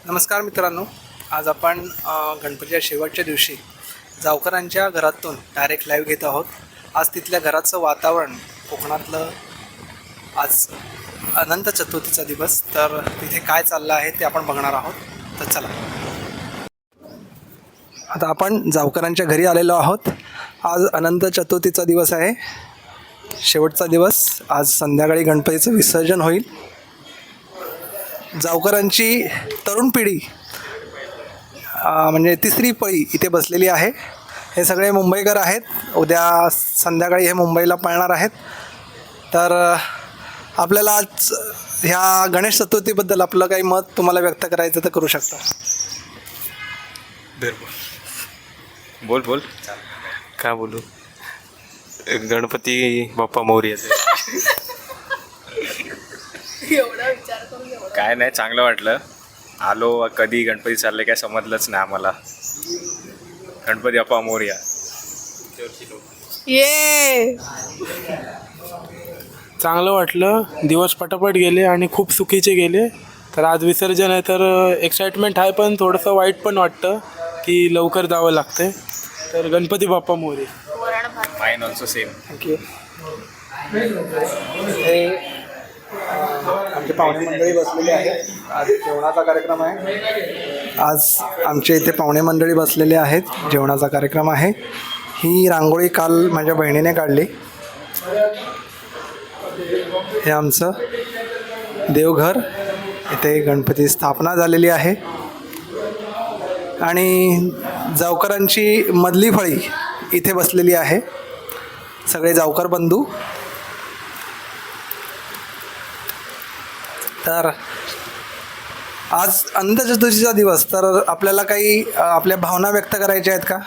नमस्कार मित्रांनो, आज आपण गणपतीच्या शेवटच्या दिवशी जावकरांच्या घरातून डायरेक्ट लाईव्ह घेत आहोत. आज तिथल्या घराचं वातावरण कोकणातलं, आज अनंत चतुर्थीचा दिवस, तर तिथे काय चाललं आहे ते आपण बघणार आहोत. तर चला, आता आपण जावकरांच्या घरी आलेलो आहोत. आज अनंत चतुर्थीचा दिवस आहे, शेवटचा दिवस. आज संध्याकाळी गणपतीचं विसर्जन होईल. जावकरांची तरुण पिढी म्हणजे तिसरी पळी इथे बसलेली आहे. हे सगळे मुंबईकर आहेत. उद्या संध्याकाळी हे मुंबईला पळणार आहेत. तर आपल्याला आज ह्या गणेश चतुर्थीबद्दल आपलं काही मत तुम्हाला व्यक्त करायचं तर करू शकता. बोल बोल काय बोलू. गणपती बाप्पा मोरया. काय नाही, चांगलं वाटलं. आलो, कधी गणपती चालले काय समजलंच नाही आम्हाला. गणपती बाप्पा मोरया. ये चांगलं वाटलं. दिवस पटापट गेले आणि खूप सुखीचे गेले. तर आज विसर्जन आहे, तर एक्साइटमेंट आहे, पण थोडंसं वाईट पण वाटतं की लवकर जावं लागतं. तर Ganpati Bappa Morya. Mine also same. Thank you. हे आमचे पाहुणे मंडळी बसलेली आहे. आज जेवणाचा कार्यक्रम आहे. आज आमच्या इथे पाहुणे मंडळी बसलेले आहेत. जेवणाचा कार्यक्रम आहे. ही रांगोळी काल माझ्या बहिणीने काढली. हे आमचं देवघर, इथे गणपती स्थापना झालेली आहे. आणि जावकरांची मधली फळी इथे बसलेली आहे. सगळे जावकर बंधू. तर आज अनंत चतुर्थीचा दिवस, तर आपल्याला काही आपल्या भावना व्यक्त करायच्या आहेत का?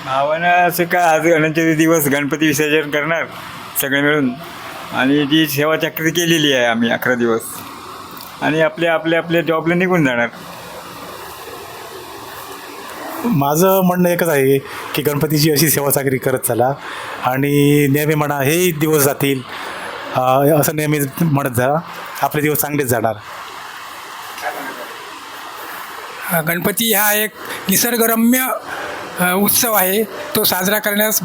भावना असं काय, आज गणपती दिवस गणपती विसर्जन करणार सगळे मिळून. आणि जी सेवा चक्री केलेली आहे आम्ही 11 दिवस, आणि आपल्या जॉबला निघून जाणार. माझं म्हणणं एकच आहे की गणपतीची अशी सेवा चाकरी करत चला आणि नेहमी म्हणा हे दिवस जातील, असं नेहमी म्हणत जा. आपले दिवस चांगलेच जाणार. गणपती हा एक निसर्गरम्य उत्सव आहे. तो साजरा करण्यास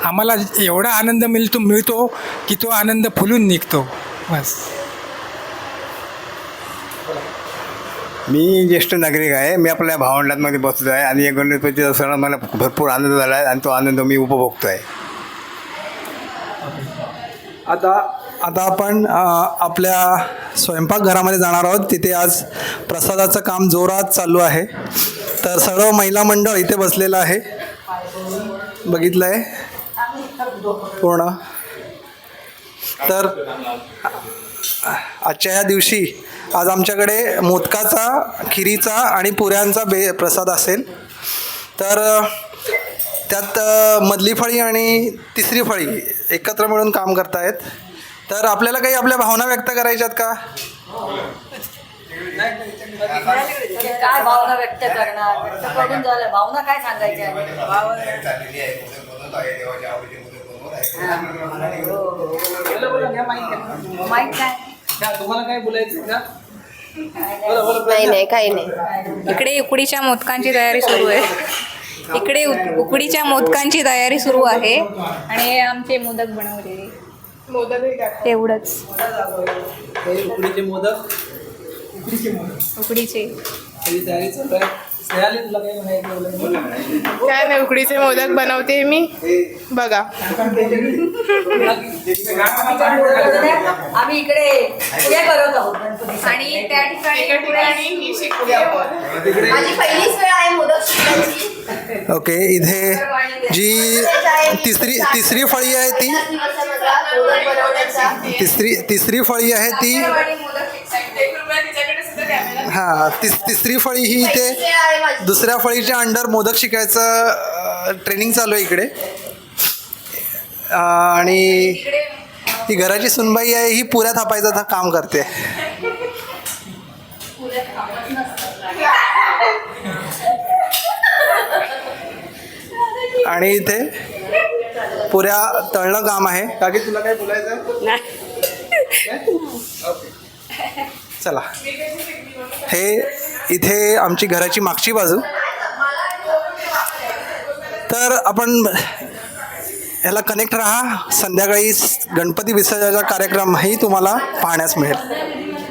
आम्हाला एवढा आनंद मिळतो की तो आनंद फुलून निघतो. बस. मी ज्येष्ठ नागरिक आहे. मी आपल्या भावंडांमध्ये बसलो आहे आणि या गणपतीचा सण मला भरपूर आनंद झाला आहे आणि तो आनंद मी उपभोगतो आहे. आता आपण आपल्या स्वयंपाकघरामध्ये जाणार आहोत. तिथे आज प्रसादाचं काम जोरात चालू आहे. तर सर्व महिला मंडळ इथे बसलेलं आहे, बघितलं आहे पूर्ण. तर आजच्या ह्या दिवशी आज आमच्याकडे मोदकाचा, खिरीचा आणि पुऱ्यांचा प्रसाद असेल. तर त्यात मधली फळी आणि तिसरी फळी एकत्र मिळून काम करतायत. तर आपल्याला काही आपल्या भावना व्यक्त करायच्यात का? काय भावना व्यक्त करणार, व्यक्त करून झालं. भावना काय सांगायच्या? माहित काय तुम्हाला काय बोलायचं का? नाही काही नाही. इकडे उकडीच्या मोदकांची तयारी सुरू आहे. इकडे उकडीच्या मोदकांची तयारी सुरू आहे आणि आमचे मोदक बनवलेले. एवढंच. उकडीचे मोदक. उकडीचे तयारी चालू आहे. स्नेहाली, तुला काही म्हणायचं? काय नाही, उकडीचे मोदक बनवते मी. बघा, आम्ही इकडे पुऱ्या करत आहोत गणपती. आणि त्या ठिकाणी माझी पहिलीच वेळ आहे मोदक शिकण्याची. ओके. इथे जी तिसरी फळी आहे ती तिसरी फळी आहे ती हां तिसरी फळी ही इथे दुसऱ्या फळीच्या अंडर मोदक शिकायचं ट्रेनिंग चालू आहे इकडे. आणि ही घराची सुनबाई आहे, ही पुऱ्या थापायचं काम करते. आणि इथे पुऱ्या तळणं काम आहे. काकी, तुला काय बोलायचं आहे? चला, हे इथे आमची घराची मागची बाजू. तर आपण याला कनेक्ट राहा. संध्याकाळी गणपती विसर्जनाचा कार्यक्रमही तुम्हाला पाहण्यास मिळेल.